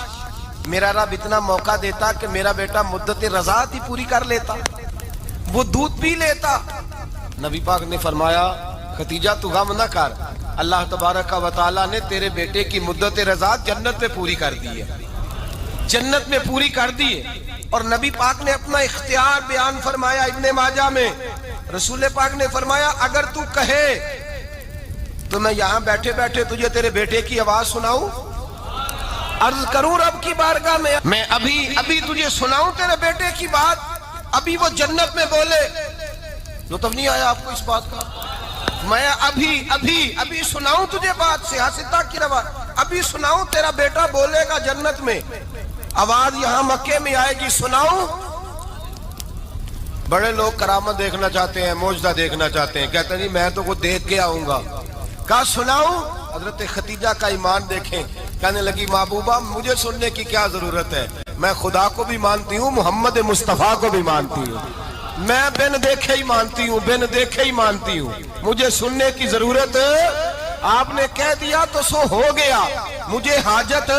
میرا رب اتنا موقع دیتا کہ میرا بیٹا مدت رضاعت ہی پوری کر لیتا، وہ دودھ پی لیتا۔ نبی پاک نے فرمایا ختیجہ تو غم نہ کر، اللہ تبارک و تعالیٰ نے تیرے بیٹے کی مدت رضاعت جنت میں پوری کر دی ہے، جنت میں پوری کر دی ہے۔ اور نبی پاک نے اپنا اختیار بیان فرمایا ابن ماجہ میں. رسول پاک نے فرمایا اگر تو کہے تو میں یہاں بیٹھے بیٹھے تجھے تیرے بیٹے کی آواز سناؤں, عرض کروں رب کی بارگاہ میں ابھی تجھے سناؤں تیرے بیٹے کی بات, ابھی وہ جنت میں بولے. لطف نہیں آیا آپ کو اس بات کا؟ میں ابھی سناؤں تجھے بات, سیاستہ کی روایت, ابھی سناؤں تیرا بیٹا بولے گا جنت میں, آواز یہاں مکے میں آئے گی, سناؤں. بڑے لوگ کرامت دیکھنا چاہتے ہیں, معجزہ دیکھنا چاہتے ہیں, کہتے ہیں جی میں تو وہ دیکھ کے آؤں گا. کہا سناؤں؟ حضرت خدیجہ کا ایمان دیکھیں, کہنے لگی محبوبہ مجھے سننے کی کیا ضرورت ہے, میں خدا کو بھی مانتی ہوں, محمد مصطفیٰ کو بھی مانتی ہوں, میں بن دیکھے ہی مانتی ہوں, مجھے سننے کی ضرورت. آپ نے کہہ دیا تو سو ہو گیا, مجھے حاجت